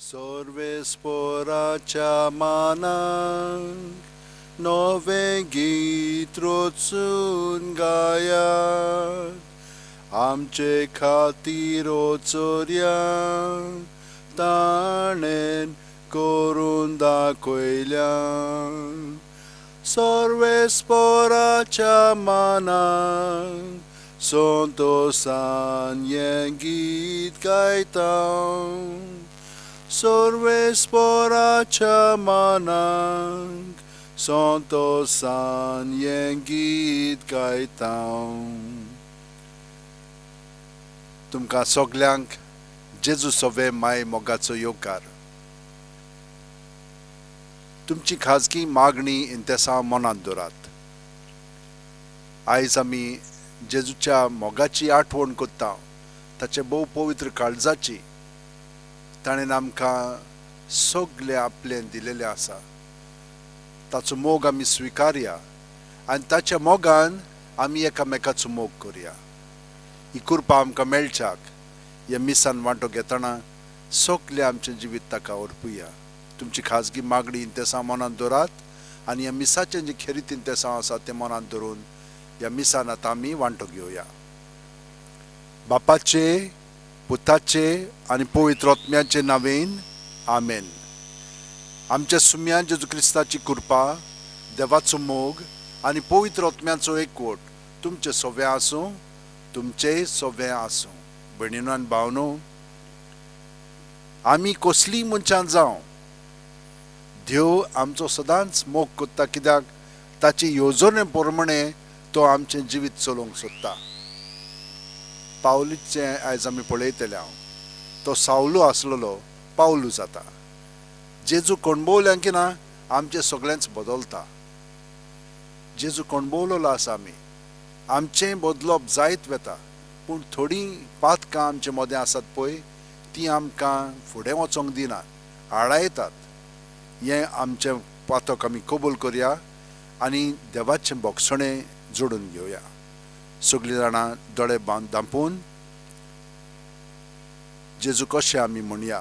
Sorvesporacia manang nove git rotsun gaya amche खातीर चोऱ्या ताणेन करून दाखयल्या सर्वेस्पराच्या मनाक संतोषान हें गीत गायता सर्वेस्पराच्या मनाक संतोषान हें गीत गायता तुमकां सगल्यांक जेजू सोवे माय मोगाचो योकार तुमची खाजगी मागणी इंतेसा मनांत दवरात आयज आमी जेजूच्या मोगाची आठवण करता ताचे भोव पवित्र काळजाची ताणें आमकां सगलें आपलें दिलेलें आसा ताचो मोग आमी स्विकारया आनी ताच्या मोगान आमी एकामेकाचो मोग करया ही कृपा आमकां मेळच्याक ह्या मिसान वांटो घेतना सगलें आमचें जिवीत ताका अर्पुया तुमची खाजगी मागणी इंतेसा मनांत दवरात आनी ह्या मिसाचें जें खेरीत इंतेसांव आसा तें मनांत दवरून ह्या मिसान आतां आमी वांटो घेवया बापाचे पुताचे आनी पवित्र आत्म्याचे नांवेन आमेन आमच्या सुम्या जेजू क्रिस्ताची कृपा देवाचो मोग आनी पवित्र आत्म्याचो एकवट तुमचे सोबे आसूं तुमचेय सोबे आसूं भयणीनो आनी भावनो आमी कसलीय मनशां जावं देव आमचो सदांच मोग करता कित्याक ताची येवजणे प्रमाणे तो आमचें जिवीत चलोवंक सोदता पावलीचें आयज आमी पळयतले तो सावलो आसलेलो पावलू जाता जेजू कणभवल्यां की ना आमचें सगळेंच बदलता जेजू कणभवलेलो आसा आमी आमचें बदलप जायत वेता पूण थोडीं पातकां आमचे मदें आसात पळय तीं आमकां फुडें वचोंक दिनात आडायतात हें आमचें पातक आमी कबूल करया आनी देवाचें बोगसणें जोडून घेवया सगळीं जाणां दोळे धांपून जेजू कशें आमी म्हणया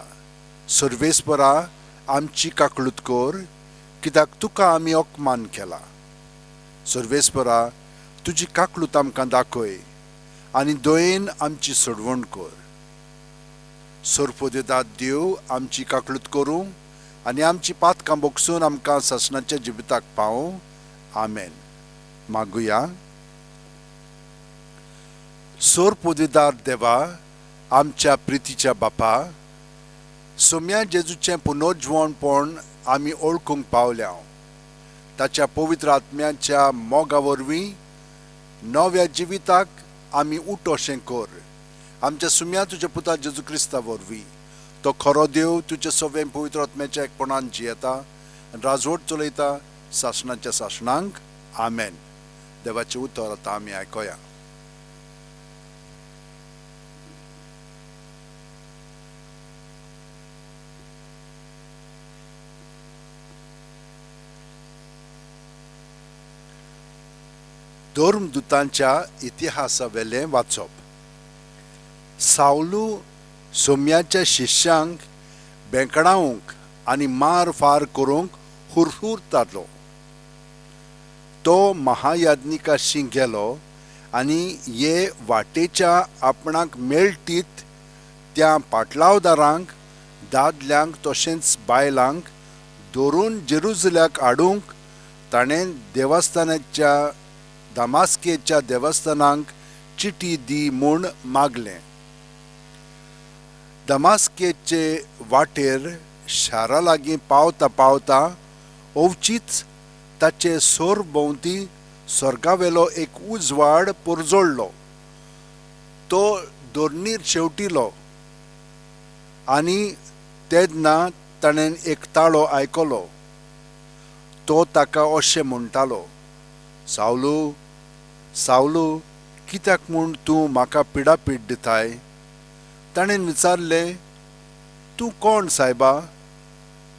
सर्वेस्परा आमची काकळूत कर कित्याक तुका आमी अपमान केला सर्वेस्परा तुजी काकळूत आमकां दाखय आनी दयेन आमची सोडवण कर सोरपोदेदाद देव आमची काकळूत करूं आनी आमची पातकां बोगसून आमकां ससनाच्या जिविताक पावूं आमेन मागुया सोरपोदेदार देवा आमच्या प्रितीच्या बापा सोम्या जेजूचें पुनर्जीवनपण आमी ओळखूंक पावल्या ताच्या पवित्र आत्म्याच्या मोगा वरवीं नव्या जिविताक आमी उट अशें कर आमच्या सुम्या तुज्या पुता जेजू क्रिस्ता वरवीं तो खरो देव तुजे सोबें पवित्र आत्म्याच्या एकपणान जियेता आनी राजवट चलयता शासनाच्या शासनांक आमेन देवाचें उतर आतां आमी आयकया धर्मदूतांच्या इतिहासा वेलें वाचप सावलू सोम्याच्या शिश्यांक बेंकडावंक आनी मार फार करूंक हुरहुरतालो तो महायाज्ञिकाशी गेलो आनी हे वाटेच्या आपणाक मेळटीत त्या पाटलावदारांक दादल्यांक तशेंच बायलांक धरून जेरुसल्याक हाडूंक ताणें देवस्थानाच्या दमास्केच्या देवस्थानांक चिटी दी म्हूण मागलें दमास्केचे वाटेर शारा लागीं पावता पावता ओवचीच ताचे सोर भोंवती स्वर्गावेलो एक उजवाड पुरजोडलो तो दोर्नीर शेवटिलो आनी तेन्ना ताणें एक ताळो आयकलो तो ताका अशें म्हणटालो सावलू सावलू कित्याक म्हूण तूं म्हाका पिडापीड दिताय ताणें विचारलें तूं कोण सायबा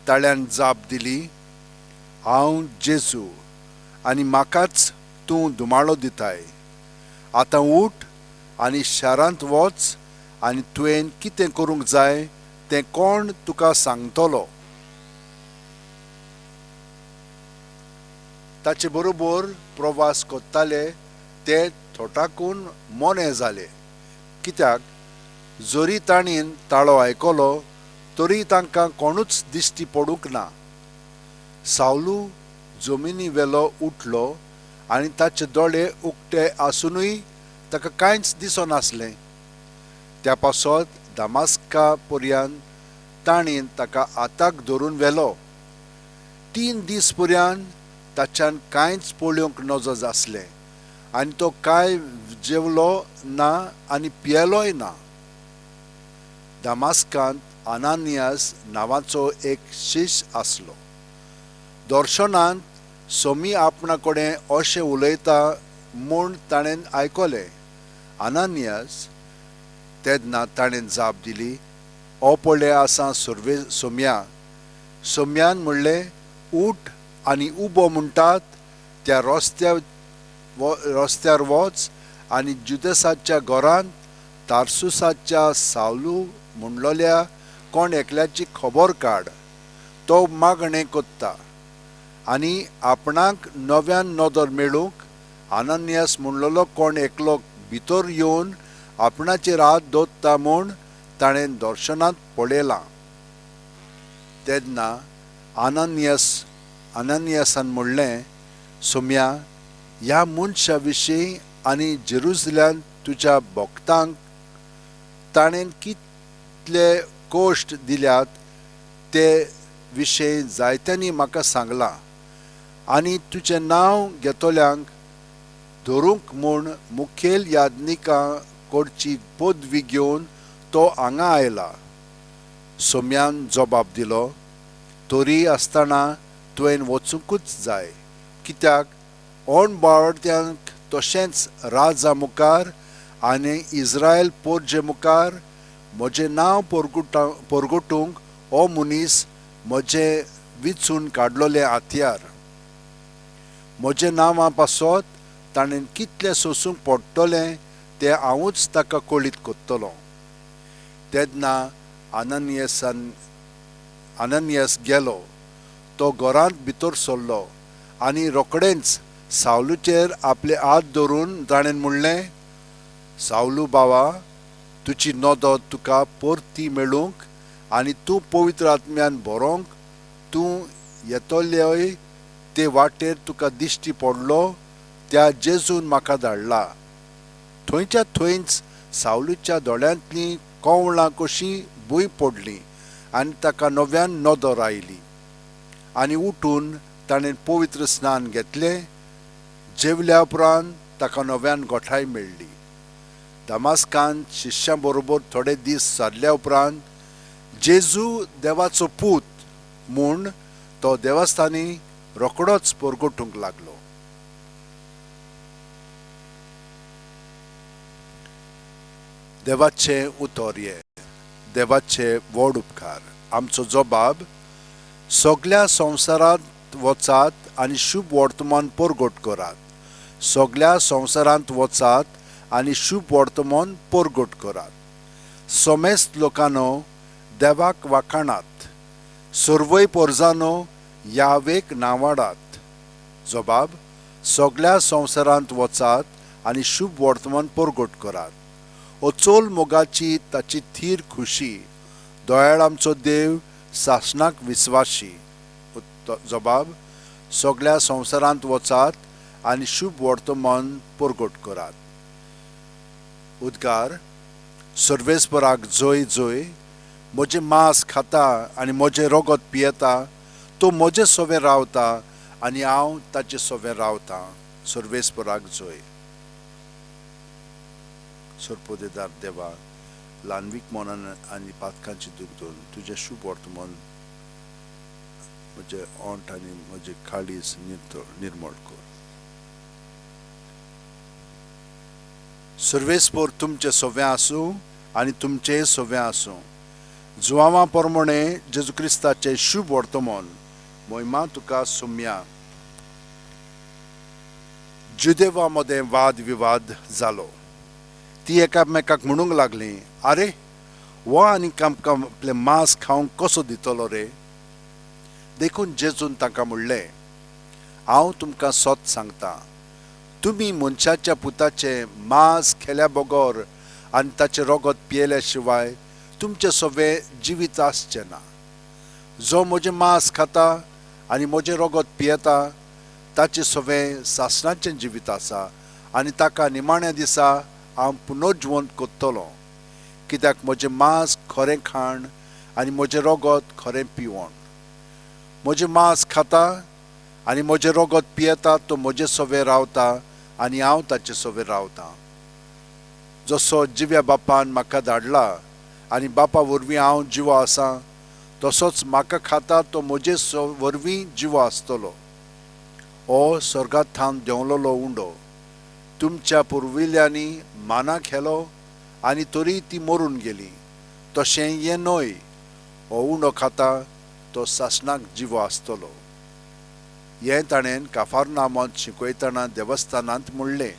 ताळ्यान जाप दिली हांव जेजू आनी म्हाकाच तूं धुमाळो दिताय आतां उठ आनी शारांत वच आनी तुवें कितें करूंक जाय तें कोण तुका सांगतलो. ताचे बरोबर प्रवास कोत्ताले ते थोटाकून मोने जाले, कित्याक जोरी ताणीन ताळो आयकलो तरी तांकां कोणूच दिश्टी पडूंक ना. सावलू जमिनी वेलो उठलो आनी ताचे दोळे उक्ते आसुनूय ताका कांयच दिसनासलें. त्या पासत दमास्का पर्यंत ताणीन ताका आताक धरून व्हेलो. 3 दीस पर्यंत ताच्यान कांयच पळोवंक नजो आसलें आनी तो कांय जेवलो ना आनी पियेलोय ना. दमास्कांत आनानियास नांवाचो एक शिश्य आसलो. दर्शनांत सोमी आपणा कडेन अशें उलयता म्हूण ताणें आयकलें. आनानियास. तेन्ना ताणें जाप दिली, ओ पळय आसा सोम्या. सोम्यान म्हणलें, उठ आनी उबो म्हणटात त्या रस्त्यार वच आनी जुदासाच्या घरांत तार्सुसाच्या सावलू म्हणलोल्या कोण एकल्याची खबर काड. तो मागणें कोत्ता आनी आपणाक नव्यान नदर मेळूंक आनानियास म्हणलोलो कोण एकलो भितर येवन आपणाचेर हात दवरता म्हूण ताणें दर्शनांत पळयलां. तेन्ना आनानियासान म्हणलें, सोम्या, ह्या मनशा विशीं आनी जेरुसलेम तुज्या भक्तांक ताणें कितले कोश्ट दिल्यात ते विशीं जायत्यांनी म्हाका सांगलां. आनी तुजें नांव घेतोल्यांक धरूंक म्हूण मुखेल याजकां कडची पदवी घेवन तो हांगा आयला. सोम्यान जबाब दिलो, तरी आसतना तुवें वचूंकूच जाय, कित्याक ओणबावट्यांक तशेंच राजा मुखार आनी इस्रायल पोरजे मुखार म्हजें नांव परगटूंक हो मनीस म्हजें विचून काडलोलें हातयार. म्हज्या नांवा पासत ताणें कितलें सोंसूंक पडटलें तें हांवूच ताका कळीत कोत्तलों. तेन्ना आनानियास गेलो. तो घरांत भितर सरलो आनी रोखडेंच सावलूचेर आपले हात धरून ताणें म्हणलें, सावलू बावा, तुजी नदर तुका परती मेळूंक आनी तूं पवित्र आत्म्यान भरोंक तूं येतोलेय ते वाटेर तुका दिश्टी पडलो त्या जेजून म्हाका धाडला. थंयच्या थंयच सावलूच्या दोळ्यांतलीं कवळां कशीं भूंय पडलीं आनी ताका नव्यान नदर आयली. आनी उठून ताणें पवित्र स्नान घेतलें. जेवल्या उपरांत ताका नव्यान गोठाय मेळ्ळी. दमास्कांत शिश्यां बरोबर थोडे दीस सारल्या उपरांत जेजू देवाचो पूत म्हूण तो देवस्थानी रोखडोच परगटूंक लागलो. देवाचे उतोर्ये. देवाचे व्हड उपकार. आमचो जबाब, सगल्या संवसारांत वचात आनी शुभ वर्तमान परगट करात. सगल्या संवसारांत वचात आनी शुभ वर्तमान परगट करात. समेस्त लोकांनो, देवाक वाखाणात. सर्वय पोरजांनो, यावेक नांवाडात. जबाब, सगल्या संवसारांत वचात आनी शुभ वर्तमान परगट करात. ओचोल मोगाची ताची थीर खुशी. दोयाळ आमचो देव सासणाक विस्वाशी. जबाब, सगल्या संवसारांत वचात आनी शुभ वर्तमान परगट करात. उद्गार. सर्वेस्पराक जय जय. म्हजें मांस खाता आनी म्हजें रगत पियेता तो म्हजे सोबें रावता आनी हांव ताचे सोबें रावतां. सर्वेस्पराक जय. सर्पोदेदार देवा, ल्हानवीक मनान आनी पातकांची दूख दोन तुजें शुभ वर्तमान म्हजे ओंठ आनी म्हजे काळीज निर्मळ कर. सर्वेस्पर तुमचें सोबें आसूं आनी तुमचें सोबें आसूं. जुवांवा प्रमाणे जेजू क्रिस्ताचें शुभ वर्तमान. मोहिमा तुका सोम्या. जुदेवा मदें वाद विवाद जालो. ती एकामेकाक म्हणूंक लागलीं, आरे वो आनीक आमकां आपलें मांस खावंक कसो दितलो रे? देखून जेजून ताका म्हणलें, हांव तुमकां सत सांगतां, तुमी मनशाच्या पुताचे मांस खेल्या बगर आनी ताचें रगत पियेल्या शिवाय तुमचें सवें जिवीत आसचें ना. जो म्हजें मांस खाता आनी म्हजें रगत पियेता ताचें सवें सासणाचें जिवीत आसा आनी ताका निमाण्या दिसा हांव पुनर्जीवंत करतलों. कित्याक म्हजें मांस खरें खाण आनी म्हजें रगत खरें पिवण. म्हजें मांस खाता आनी म्हजें रगत पियेता तो म्हजे सवें रावता आनी हांव ताचे सवें रावतां. जसो जिव्या बापान म्हाका धाडला आनी बापा वरवीं हांव जिवो आसां, तसोच म्हाका खाता तो म्हजे वरवीं जिवो आसतलो. हो स्वर्गांत थावन देंवलोलो उंडो तुमच्या पुर्विल्यांनी माना खेलो आनी तरी ती मरून गेली. तशें हें न्हय, हो उंडो खाता तो सासणाक जिवो आसतलो. हें ताणें काफारनामांत शिकयतना देवस्थानांत म्हणलें.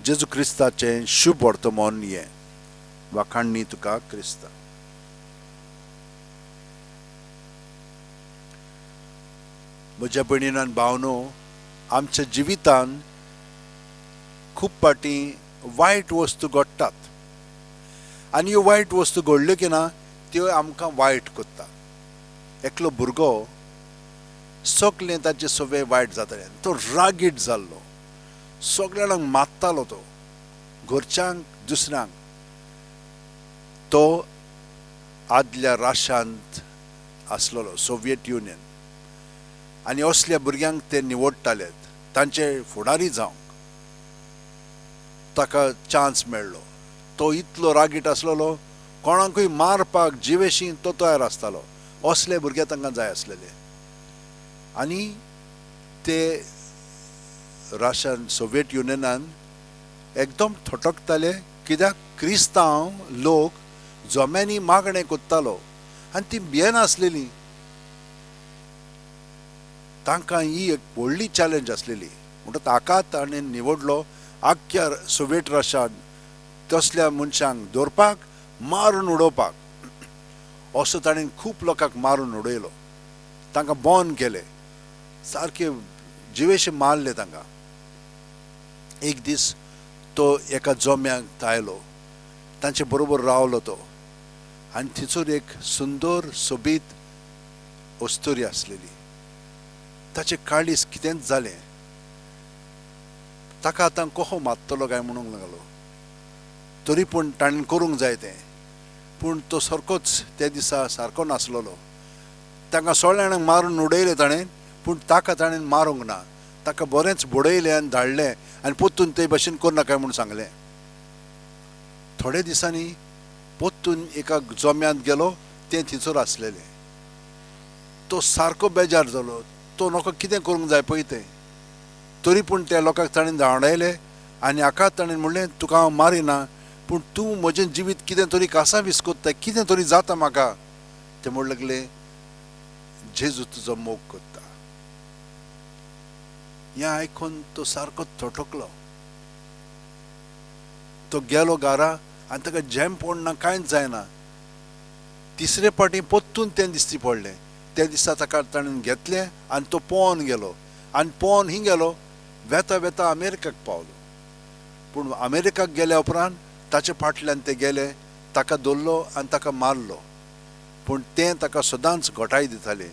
जेजू क्रिस्ताचें शुभ वर्तमान हें. वाखाणणी तुका क्रिस्ता. म्हज्या भयणीन आनी भावनो, आमच्या जिवितान खूब पाटी वायट वस्तू घडटात आनी ह्यो वायट वस्तू घडल्यो की ना त्यो आमकां वायट करता. एकलो भुरगो सगलें ताचें सवें वायट जातालें. तो रागीट जाल्लो, सगळ्या जाणांक मारतालो तो, घरच्यांक दुसऱ्यांक. तो आदल्या राशांत आसलेलो, सोवियत युनियन, आनी असल्या भुरग्यांक ते निवडटाले तांचे फुडारी जावंक. ताका चान्स मेळ्ळो. तो इतलो रागीट आसलेलो, कोणाकूय मारपाक जिवेशीं तो तयार आसतालो. असले भुरगे तांकां जाय आसलेले. आनी ते राशान, सोवियत युनियनान एकदम थटकताले, कित्याक क्रिस्तांव लोक जोम्यांनी मागणें कोत्तालो आनी ती भियेनासलेलीं. तांकां ही एक व्हडली चॅलेंज आसलेली. म्हणटा ताका ताणें निवडलो आख्ख्या सोवियत राशान तसल्या मनशांक धरपाक, मारून उडोवपाक. असो ताणें खूब लोकांक मारून उडयलो, तांकां बॉन केले, सारके जिवेशे मारले तांकां. एक दीस तो एका जोम्याक थायलो, तांचे बरोबर रावलो तो, आनी थंयसर एक सुंदर सोबीत अस्तुरी आसलेली. ताचें काळीज कितेंच जालें. ताका आतां कहो मारतलो काय म्हणूंक लागलो. तरी पूण ताणें करूंक जाय तें. पूण तो सारकोच त्या दिसा सारको नासलेलो. तांकां सगळ्या जाणांक मारून उडयलें ताणें, पूण ताका ताणें मारूंक ना. ताका बरेंच बुडयलें आनी धाडलें आनी पोत्तून ते भाशेन करनाका म्हूण सांगलें. थोडे दिसांनी पोत्तून एका जोम्यांत गेलो, तें थंयसर आसलेलें. तो सारको बेजार जालो. तो नोको कितें करूंक जाय पळय तें. तरी पूण त्या लोकांक ताणें धांवडायलें आनी हाका ताणें म्हणलें, तुका हांव मारिना, पूण तूं म्हजें जिवीत कितें तरी कासावीस कोत्ता, कितें तरी जाता म्हाका. ते म्हणूंक लागले, जेजू तुजो मोग करता. हें आयकून तो सारको थटकलो. तो गेलो घरा आनी ताका झेम पडना, कांयच जायना. तिसरे फावटी पोत्तून तें दिश्टी पडलें. त्या दिसा ताका ताणें घेतलें आनी तो पोवन गेलो. आनी पोवन ही गेलो, वेता वेता अमेरिकाक पावलो. पूण अमेरिकाक गेल्या उपरांत ताचे फाटल्यान ते गेले, ताका धरलो आनी ताका मारलो. पूण तें ताका सदांच घोटाय दितालें,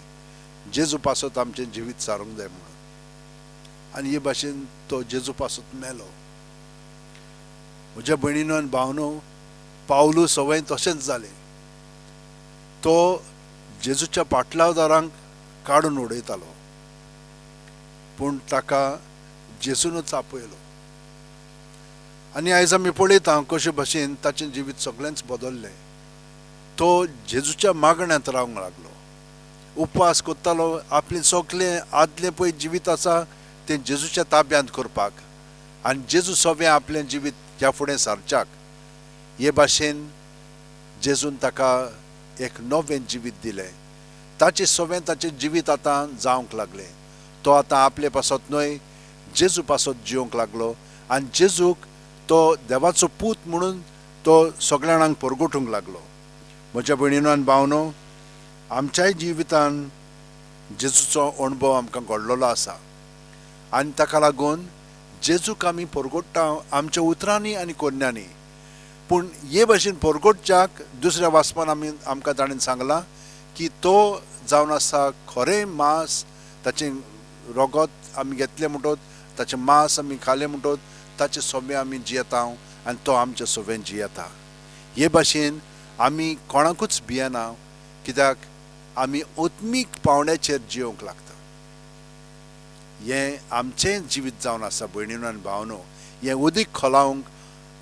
जेजू पासत आमचें जिवीत सारूंक जाय म्हणून. आनी हे भाशेन तो जेजू पासत मेलो. म्हज्या भयणीनो आनी भावनो, पावलू सवय तशेंच जालें. तो जेजूच्या पाटलावदारांक काडून उडयतालो, पूण ताका जेजूनच आपयलो. आनी आयज आमी पळयता कशे भाशेन ताचें जिवीत सगळेंच बदल्लें. तो जेजूच्या मागण्यांत रावंक लागलो, उपवास करतालो. आपलें सगळें आदलें पळय जिवीत आसा तें जेजूच्या ताब्यांत करपाक, आनी जेजू सवें आपलें जिवीत ह्या फुडें सारच्याक. हे भाशेन जेजून ताका एक नवें जिवीत दिलें. ताचें सवें ताचें जिवीत आतां जावंक लागलें. तो आतां आपले पासत न्हय जेजू पासत जिवंक लागलो आनी जेजूक तो देवाचो पूत म्हणून तो सगळ्या जाणांक परगटूंक लागलो. म्हज्या भयणीनो आनी भावनो, आमच्याय जिवितान जेजूचो अणभव आमकां घडलेलो आसा आनी ताका लागून जेजूक आमी परगट्टा आमच्या उतरांनी आनी कोन्यांनी. पूण हे भाशेन परगटच्याक दुसऱ्या वाचपान आमकां ताणें सांगलां की तो जावन आसा खरें मांस, ताचें रगत आमी घेतलें म्हणटोच, ताचें मांस आमी खालें म्हणटोच ताचे सोबे आमी जियेता आनी तो आमचे सोबेन जियेता. हे भाशेन आमी कोणाकूच भियेना, कित्याक आमी ओत्मीक पावंड्याचेर जिवंक लागता. हें आमचें जिवीत जावन आसा भयणीनो आनी भावनो. हें उदीक खोलावंक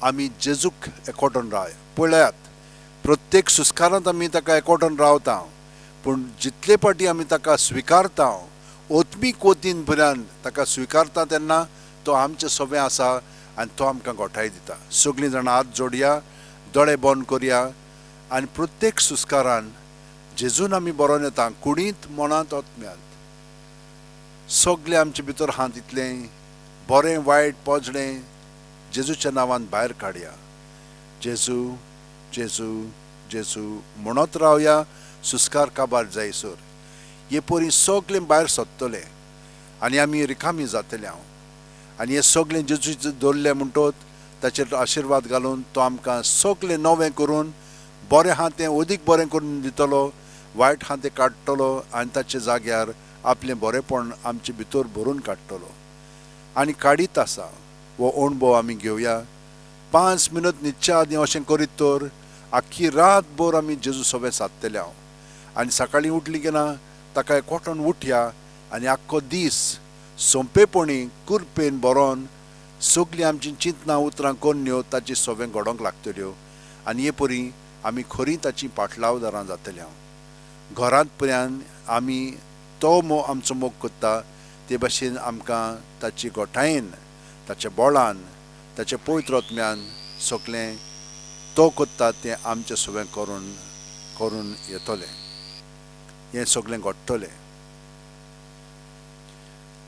आमी जेजूक एकवटून रावया. पळयात, प्रत्येक सुस्कारांत आमी ताका एकवटून रावता, पूण जितले फावटी आमी ताका स्विकारता, ओत्मीक वतीन पर्यंत ताका स्विकारता तेन्ना तो आमचे सोबे आसा आनी तो आमकां घोटाय दिता. सगळीं जाणां हात जोडया, दोळे बंद करया आनी प्रत्येक सुस्कारान जेजून आमी बरोवन येता, कुडींत मनांत ओतम्यांत सगळें आमचे भितर हात इतलें बरें वायट पोजडें जेजूच्या नांवान भायर काडया. जेजू जेजू जेजू म्हणत रावया सुस्कार काबार जायसर. हे परी सगळें भायर सोदतलें आनी आमी रिकामी जातले आनी हें सगळें जेजूचें दवरलें म्हणटोच ताचेर आशिर्वाद घालून तो आमकां सगळें नवें करून बरें आहा तें अदीक बरें करून दितलो, वायट आहा तें काडटलो आनी ताचे जाग्यार आपलें बरेंपण आमचे भितर भरून काडटलो. आनी काडीत आसा हो अणभव आमी घेवया. 5 मिनट न्हिदच्या आदीं अशें करीत तर आख्खी रातभर आमी जेजू सोबें सादतले आनी सकाळीं उठली की ना ताका एकवटून उठया आनी आख्खो दीस सोंपेपणी कुरपेन बरोवन सगळीं आमची चिंतनां उतरां कोन्यो ताची सोबें घडोवंक लागतल्यो आनी हे परी आमी खरीं ताची पाटलावदारां जातलीं. घरांत पर्यंत आमी तो आमचो मोग करता ते भाशेन आमकां ताची गोठायेन, ताच्या बोळान, ताच्या पवित्र आत्म्यान सगळें तो करता तें आमचे सोबें करून येतलें. हें सगळें घडटलें.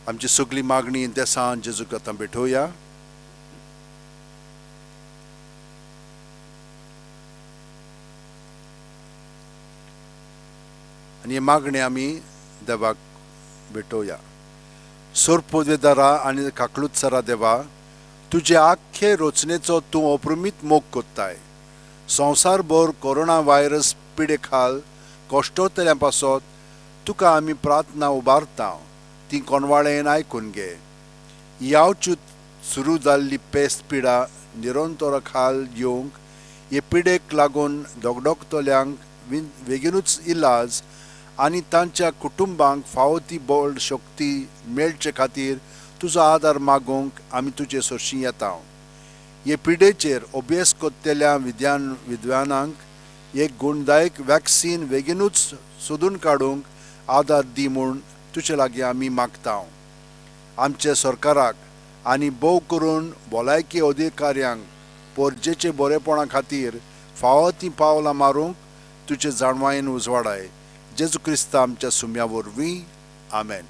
आमची सगळी मागणी देसान जेजूक आतां भेटोवया. आनी हे मागणी आमी देवाक भेटोवया. सोर्पोदेदारा आनी काकलुत्सरा देवा, तुजे आख्खे रचनेचो तूं अप्रमीत मोग कोत्ताय. संवसारभर कोरोना व्हायरस पिडे खाल कश्टोतल्या पासत तुका आमी प्रार्थना उबारता, ती कोणवाळेन आयकून घे. यावच्यूत सुरू जाल्ली पेस्त पिडा निरंतर खाल येवंक, हे पिडेक लागून दोगदोगतल्यांक बेगीनूच इलाज आनी तांच्या कुटुंबांक फावो ती बळ शक्ती मेळचे खातीर तुजो आदार मागूंक आमी तुजे सोरशीं येता. हे पिडेचेर अभ्यास कोत्तेल्या विद्वानांक एक गुणदायक वॅक्सीन बेगीनूच सोदून काडूंक आदार दी म्हूण तुजे लागीं आमी मागता. आमच्या सरकाराक आनी भोव करून भलायकी अधिकाऱ्यांक पोरजेचे बरेपणा खातीर फावो तीं पावलां मारूंक तुजे जाणवायेन उजवाडाय. जेजू क्रिस्त आमच्या सुम्या वरवीं. आमेन.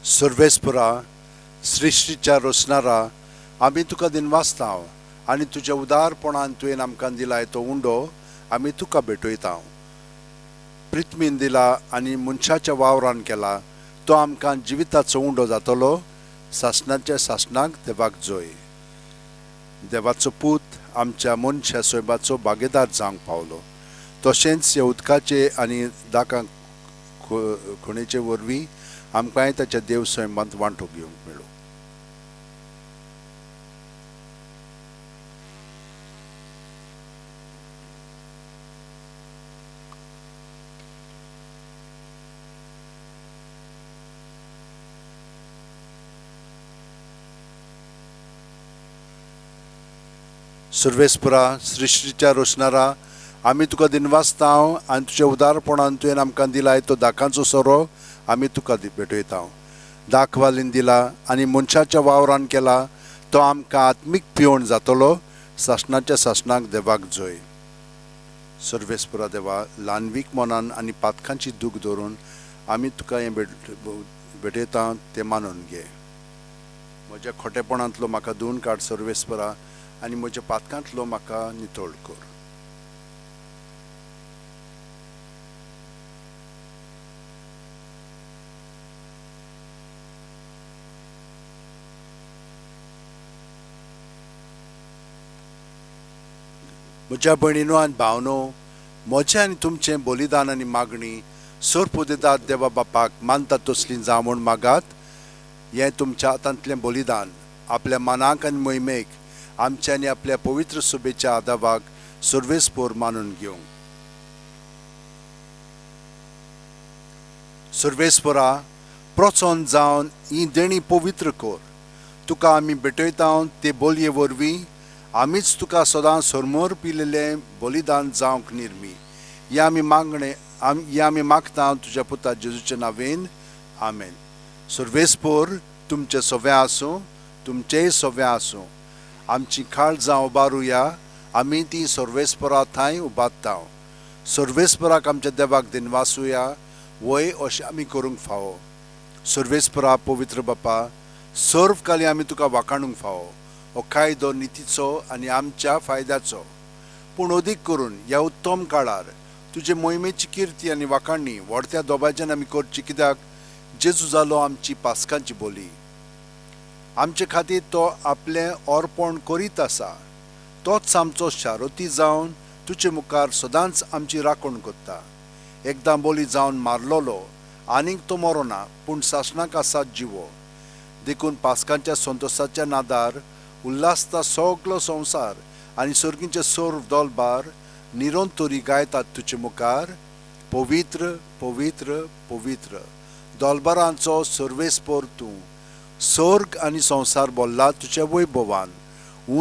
सर्वेस्परा, सृश्टीच्या रचणारा, आमी तुका दिनवासता आनी तुज्या उदारपणान तुवें आमकां दिलाय तो उंडो आमी तुका भेटयता. प्रिथ्वीन दिला आनी मनशाच्या वावरान केला, तो आमकां जिविताचो उंडो जातलो. सासणाच्या सासणाक देवाक जोय. देवाचो पूत आमच्या मनशा सोयबाचो भागीदार जावंक पावलो. तशेंच ह्या उदकाचे आनी दाकां खुणेचे वरवीं आमकांय ताच्या देव सैमांत वांटो घेवंक मेळो. सर्वेस्परा सृश्टीच्या रोशनारा आमी तुका दिनवासतांव आनी तुज्या उदारपणान तुवें आमकां दिलाय तो दाखांचो सोरो आमी तुका भेटयता. दाख वालीन दिला आनी मनशाच्या वावरान केला तो आमकां आत्मीक पिवण जातलो. सासणाच्या सासणाक देवाक जय. सर्वेस्परा देवा ल्हानवीक मनान आनी पातकांची दूख धरून आमी तुका हें भेटयता तें मानून घे. म्हज्या खोटेपणांतलो म्हाका धुवन काड सर्वेस्परा आनी म्हज्या पातकांतलो म्हाका नितळ कर. म्हज्या भयणीनो आनी भावनो, म्हजें आनी तुमचें बलिदान आनी मागणी सर्प दितात देवा बापाक मानतात तसलीं जावं म्हूण मागात. हें तुमच्या हातांतलें बलिदान आपल्या मनाक आनी मोहिमेक आमच्या आनी आपल्या पवित्र सुबेच्या आदाबाक सर्वेस्पोर मानून घेवंक. सर्वेस्पोरा प्रोत्सोन जावन ही देणी पवित्र कर. तुका आमी भेटयता ते बोलये वरवीं आमीच तुका सदां समर्पिल्लें बलिदान जावंक निर्मी. हें आमी मागता तुज्या पुता जेजूच्या नांवेन. आमेन. सर्वेस्पोर तुमचें सवें आसूं, तुमचेंय सवें आसूं. आमची काळजां उबारुया, आमी ती सर्वेस्पोरा थंय उबारता. सर्वेस्पोराक आमच्या देवाक दिनवासुया, वय अशें आमी करूंक फावो. सर्वेस्पोरा पवित्र बापा, सर्व काली आमी तुका वाखाणूंक फावो. हो कायदो नितीचो आनी आमच्या फायद्याचो, पूण अदीक करून ह्या उत्तम काळार तुजे मोहिमेची किर्ती आनी वाखाणणी व्हडत्या दोबाज्यान आमी करची, कित्याक जेजू जालो आमची पासकांची बोली. आमचे खातीर तो आपलें अर्पण करीत आसा. तोच आमचो शारोती जावन तुजे मुखार सदांच आमची राखण करता. एकदां बोली जावन मारलोलो आनीक तो मरोना, पूण सासणाक आसा जिवो. देखून पासकांच्या संतोशाच्या नादार उल्हासता सगलो संवसार आनी सर्गींचे सर्व दोलबार निरंतरी गायतात तुजे मुखार, पवित्र पवित्र पवित्र. दोलबारांचो सर्वेस्पोर तूं. सर्ग आनी संवसार बोल्ला तुज्या वैभवान.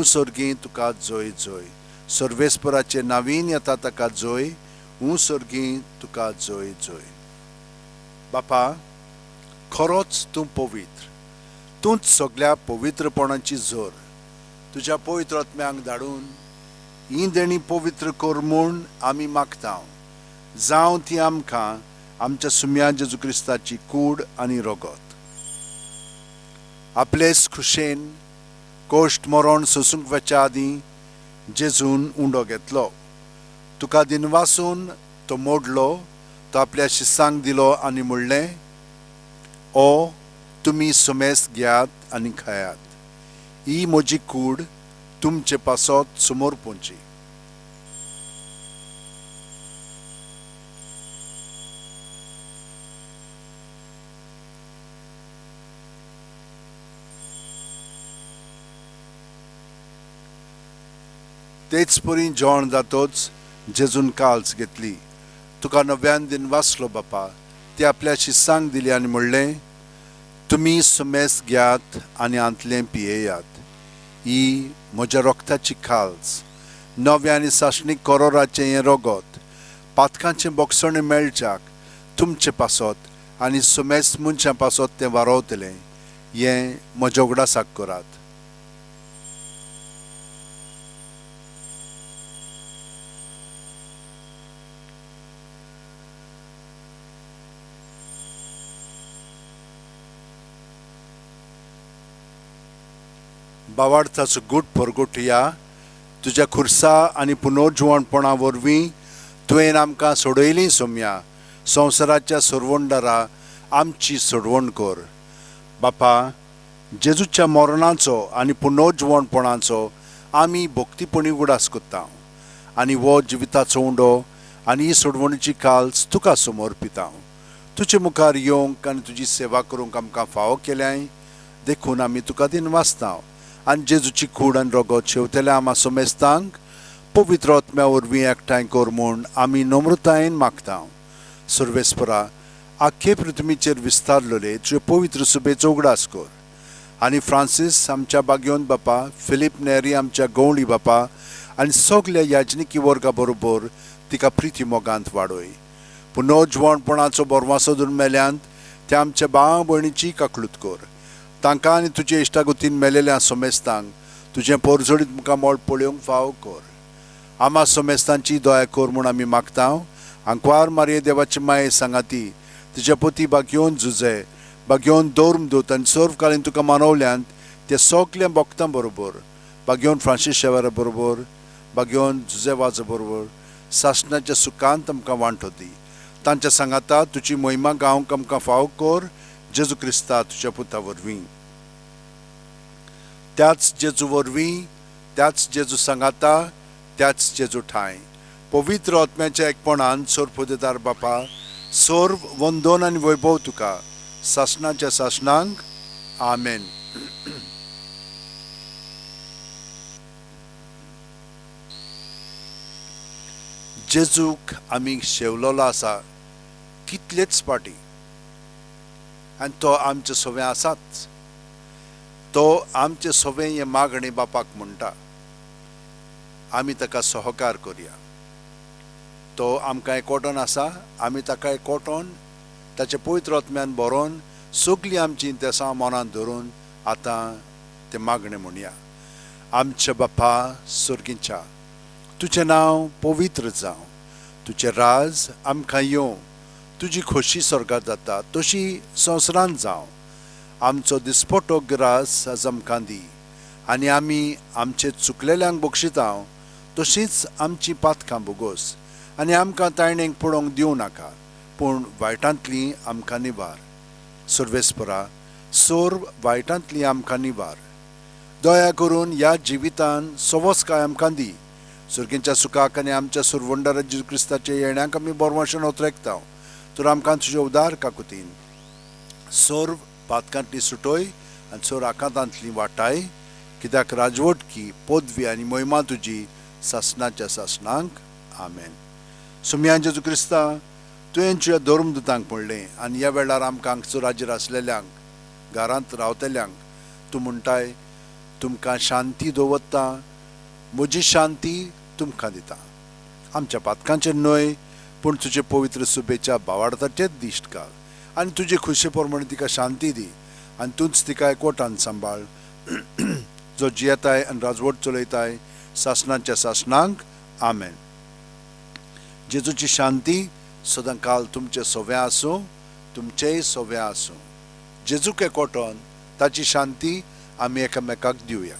सर्गी तुका जय जय. सर्वेस्पोराचे नावीन येता ताका जय. सर्गी तुका जय जय. बापा, खरोच तूं पवित्र. तूंच सगळ्या पवित्रपणाची जोर. तुज्या पवित्र आत्म्यांक धाडून ही देणी पवित्र कर म्हूण आमी मागता. जावं ती आमकां आमच्या सुम्या जेजू क्रिस्ताची कूड आनी रगत. आपलेच खुशेन कोश्ट मरण सोसूंक वच्या आदीं जेजून उंडो घेतलो. तुका दिनवासून तो मोडलो. तो आपल्या शिसांक दिलो आनी म्हणलें, ओ तुमी सुमेस घेयात आनी खायात. ही म्हजी कूड तुमचे पासत समोर पोंची. तेच परी जेवण जातोच जेजून काल्स घेतली. तुका नव्यान दिनवासलो बापा. ते आपल्या शिसांक दिली आनी म्हणलें, तुमी सुमेस घेयात आनी आंतलें पियेयात. ही म्हज्या रोगताची खाल्स. नव्या आनी सासणीक करोराचें हें रगत पातकांचें बोगसणें मेळच्याक तुमचे पासत आनी सुमेस मनशां पासत तें वारोवतलें. हें म्हज्या उगडासाक करात. बावार्थाचो गूट परगुटया. तुज्या खुर्सा आनी पुनर्जुवणपणा वरवीं तुवें आमकां सोडयलीं सोम्या. संवसाराच्या सोडवणदारा आमची सोडवण कर. बापा, जेजूच्या मरणाचो आनी पुनर्जुवणपणाचो आमी भक्तीपणी उगडास करता. आनी हो जिविताचो उंडो आनी ही सोडवणीची काल्स तुका समर्पिता. तुजे मुखार येवंक आनी तुजी सेवा करूंक आमकां फावो केल्याय. देखून आमी तुका दिनवासता आनी जेजूची कूड आनी रगत शेवतेल्या आमा सोमेस्तांक पवित्र आत्म्या वरवीं एकठांय कर म्हूण आमी नम्रतायेन मागता. सर्वेस्परा, आख्खे पृथ्वीचेर विस्तारलेले तुजे पवित्र सुबेचो उगडास कर. आनी फ्रांसीस आमच्या बागयोन बापा, फिलीप नेरी आमच्या गवळी बापा आनी सगल्या याजनिकी वर्गा बरोबर तिका प्रिती मोगांत वाडय. पुनोजवणपणाचो बोरमासो धरून मेल्यांत त्या आमच्या भाव भयणीची काकलूत कर. तांकां आनी तुजे इश्टागतीन मेलेल्या सोमेस्तांक तुजें पोरजोडीत मुखार मोळ पळोवंक फाव कर. आमा सोमेस्तांची दया कर म्हूण आमी मागतां. आंकवार मारये देवाची माये सांगाती तुजे पती बागयोन झुजे बागयोन दौर्म दोत आनी सर्व कालीन तुका मानवल्यांत ते सगल्या भक्तां बरोबर बागयोन फ्रांसीस शेवारा बरोबर बागयोन झुजे वाजा बरोबर सासणाच्या सुखांत आमकां वांटो दी. तांच्या सांगाता तुजी महिमा गावंक आमकां फाव कर. जेजू क्रिस्ता तुज्या पुता वरवीं. त्याच जेजू वरवीं, त्याच जेजू सांगाता, त्याच जेजू ठाय पवित्र आत्म्याच्या एकपणान सोरफोदेदार बापा सर्व वंदन आनी वैभव तुका सासणाच्या सासणांक. आमेन. जेजूक आमी शेवलोलो आसा तितलेच पाटी आनी तो आमचे सोवे आसाच. तो आमचे सोवे हे मागणे बापाक म्हणटा. आमी ताका सहकार करया. तो आमकां एकवटोन आसा. आमी ताका एकवटोन ताचे पवित्र आत्म्यान बरोवन सगलीं आमची इंतेसां मनांत धरून आतां ते मागणे म्हणया. आमचे बापा सुर्गीच्या, तुजें नांव पवित्र जावं. तुजें राज आमकां येवं. तुजी खोशी स्वर्गांत जाता तशी संवसारांत जावं. आमचो दिसपटो गिरास आज आमकां दी आनी आमी आमचे चुकलेल्यांक बक्षितांव तशींच आमची पातकां बोगोस आनी आमकां तायणेक पडोवंक दिवं नाका पूण वायटांतलीं आमकां निवार. सर्वेस्परा सर्व वायटांतलीं आमकां निवार. दया करून ह्या जिवितान सवस काय आमकां दी. सुर्गेच्या सुखाक आनी आमच्या सुरवंडा जेजू क्रिस्ताचे येण्याक आमी बोरमाशेन ओतरेकतांव. तर आमकां तुजे उदार काकुतीन सर्व पातकांतली सुटोय आनी सोर आकांतांतली वाटाय. कित्याक राजवटकी पदवी आनी महिमा तुजी सासणाच्या सासणांक. आमेन. सुमयान जेजू क्रिस्ता तुवें तुज्या धर्मदुतांक पडलें आनी ह्या वेळार आमकां हांगसर राज्य आसलेल्यांक घरांत रावतल्यांक तूं म्हणटाय तुमकां शांती दवरता. म्हजी शांती तुमकां दिता. आमच्या पातकांचेर न्हय पूण तुजे पवित्र सुबेच्या भावार्थाचेच दिश्ट घाल आनी तुजे खुशे प्रमाणे तिका शांती दी आनी तूंच तिका एकवटान सांबाळ जो जियेताय आनी राजवट चलयताय सासणाच्या सासणांक. आमेन. जेजूची शांती सदां काल तुमचे सोवे आसूं. तुमचेय सोवे आसूं. जेजूक एकवटोन ताची शांती आमी एकामेकाक दिवया.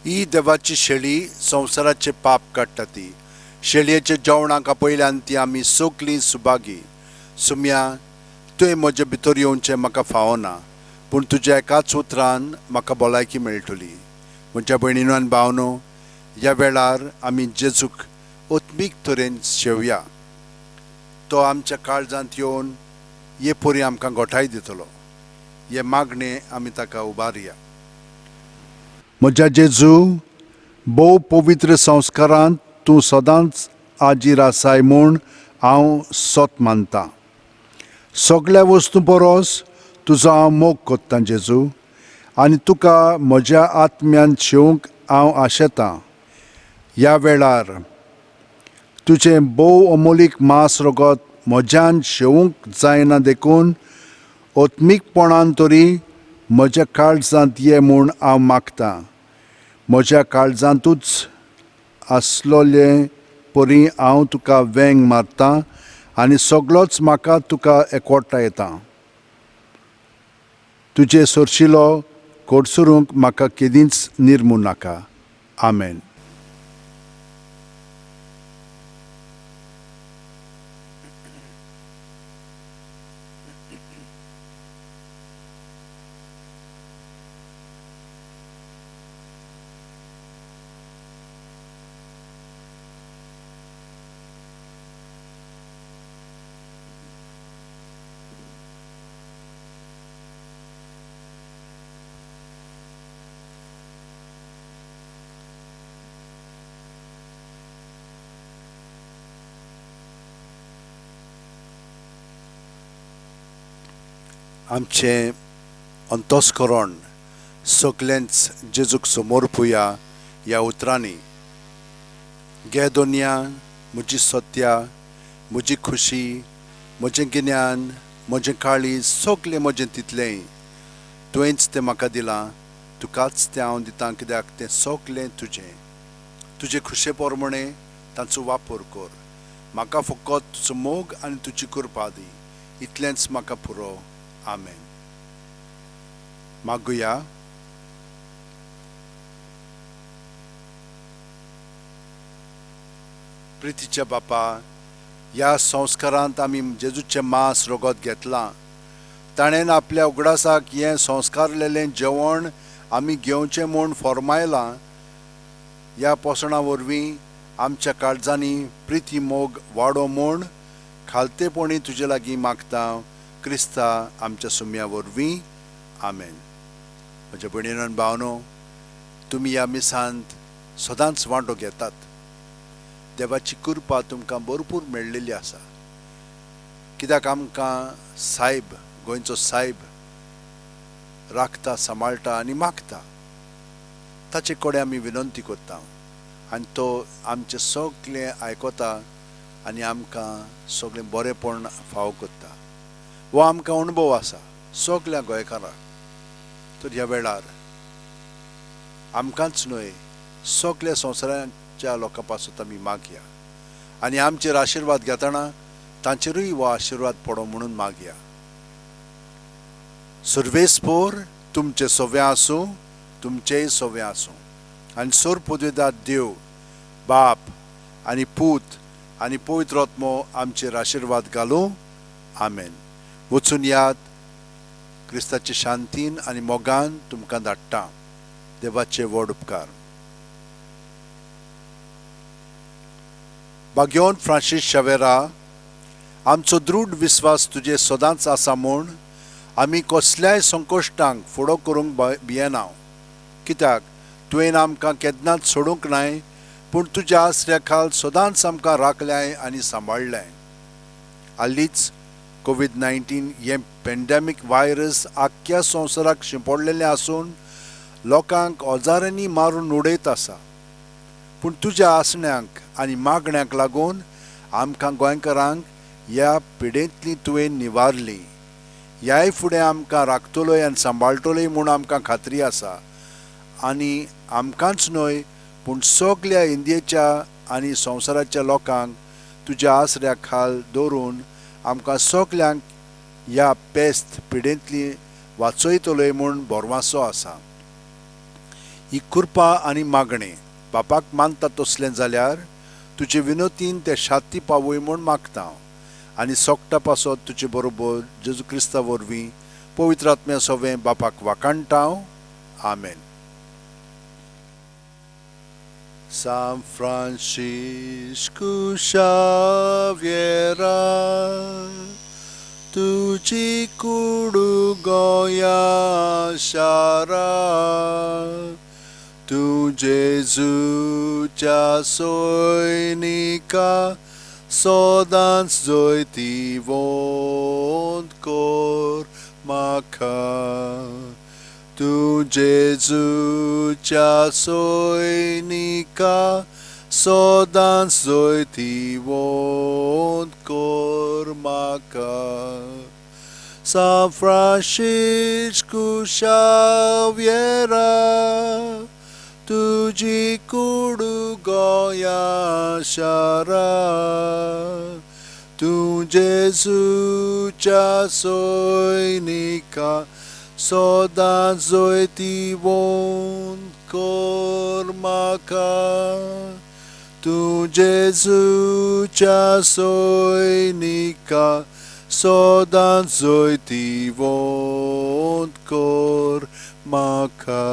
ही देवाची शेळी संवसाराचे पाप काडटा ती. शेळयेच्या जेवणाक पयल्यान ती आमी सगलीं सुभागी. सुम्या तुवें म्हजे भितर येवचें म्हाका फावना पूण तुज्या एकाच उतरान म्हाका भलायकी मेळटली. म्हज्या भयणीनो आनी भावनो, ह्या वेळार आमी जेजूक ओत्मीक तरेन शेवया. तो आमच्या काळजांत येवन हे परी आमकां गोठाय दितलो. हे मागणे आमी ताका उबारया. म्हज्या जेजू, भोव पवित्र संस्कारांत तूं सदांच आजीर आसाय म्हूण हांव सोत मानतां. सगळ्या वस्तू परस तुजो हांव मोग कोत्तां जेजू आनी तुका म्हज्या आत्म्यान शेवंक हांव आशेतां. ह्या वेळार तुजें भोव अमोलीक मांस रगत म्हज्यान शेवूंक जायना देखून ओत्मीकपणान तरी म्हज्या काळजांत ये म्हूण हांव मागतां. म्हज्या काळजांतूच आसलोले परी हांव तुका वेंग मारतां आनी सगळोच म्हाका तुका एकवटा येता. तुजे सोरशिलो कोडसुरूंक म्हाका केदींच निर्मू नाका. आमेन. आमचे अंतस्करण सगळेंच जेजूक समोर पुया ह्या उतरांनी. गे दोनिया म्हजी सत्या, म्हजी खुशी, म्हजें गिन्यान, म्हजें काळीज, सगळें म्हजें तितलें तुवेंच तें म्हाका दिलां. तुकाच तें हांव दितां, कित्याक तें सगळें तुजें. तुजे खुशे पोरमणें ताचो वापर कर. म्हाका फकत तुजो मोग आनी तुजी कृपा दी. इतलेंच म्हाका पुरो. आमेन. मागुया. प्रितीच्या बापा, ह्या संस्कारांत आमी जेजूचें मांस रोगत घेतलां. ताणेन आपल्या उगडासाक हें संस्कारलेलें जेवण आमी घेवचें म्हूण फॉर्मायलां. ह्या पोसणा वरवीं आमच्या काळजांनी प्रिती मोग वाडो म्हूण खालतेपणी तुजे लागीं मागता. क्रिस्ता आमच्या सुम्या वरवीं. आमेन. म्हज्या भयणीनो आनी भावनो, तुमी ह्या मिसांत सदांच वांटो घेतात. देवाची कृपा तुमकां भरपूर मेळिल्ली आसा. कित्याक आमकां साहेब, गोंयचो साहेब राखता, सांबाळटा आनी मागता. ताचे कडेन आमी विनंती करता आनी तो आमचें सगळें आयकता आनी आमकां सगळें बरेंपण फावो करता. हो आमकां अणभव आसा सगळ्या गोंयकारांक. तर ह्या वेळार आमकांच न्हय, सगळ्या संवसाराच्या लोकां पासून आमी मागया आनी आमचेर आशिर्वाद घेतना तांचेरूय हो आशिर्वाद पडो म्हणून मागया. सर्वेस्पोर तुमचें सोवें आसूं, तुमचेंय सोवें आसूं. आनी सोर पदवेदार देव, बाप आनी पूत आनी पवित्र आत्मो आमचेर आशिर्वाद घालूं. आमेन. वचून याद. क्रिस्ताचे शांतीन आनी मोगान तुमकां धाडटा. देवाचे व्हड उपकार. भाग्यवन फ्रांसीस शावेरा, आमचो दृढ विस्वास तुजे सदांच आसा म्हूण आमी कसल्याय संकश्टांक फुडो करूंक भियेना. कित्याक तुवें आमकां केन्नाच सोडूंक नाय, पूण तुज्या आसऱ्या खाल सदांच आमकां राखल्याय आनी सांबाळल्याय. हालींच कोविड-19 हें पॅन्डेमीक वायरस आख्ख्या संवसाराक शिंपडलेलें आसून लोकांक ओजारांनी मारून उडयत आसा. पूण तुज्या आसण्यांक आनी मागण्यांक लागून आमकां गोंयकारांक ह्या पिडेंतली तुवें निवारली. ह्याय फुडें आमकां राखतलोय आनी सांबाळटलोय म्हूण आमकां खात्री आसा. आनी आमकांच न्हय, पूण सगळ्या इंडियेच्या आनी संवसाराच्या लोकांक तुज्या आसऱ्या खाल दवरून आमकां सगळ्यांक ह्या पेस्त पिडेंतली वाचयतलोय म्हूण भरवंसो आसा. ही कृपा आनी मागणें बापाक मानता तसलें जाल्यार तुजे विनोतीन तें शांती पावय म्हूण मागता. आनी सोगटा पासत तुजे बरोबर जेजू क्रिस्ता वरवीं पवित्र आत्म्या सोवें बापाक वाकाणटा. आमेन. San Francisco Xaviera, tuji kudu goya shara, tu Jezucia soinika, sodans zoiti vont kor maka. Tu Jezucia soinika, sodans zoiti vont kor maka. San Francisco Xaviera, tuji kudu goya shara, tu Jezucia soinika, sodans zoiti vont kor maka. Tu Jezucia soinika, sodans zoiti vont kor maka.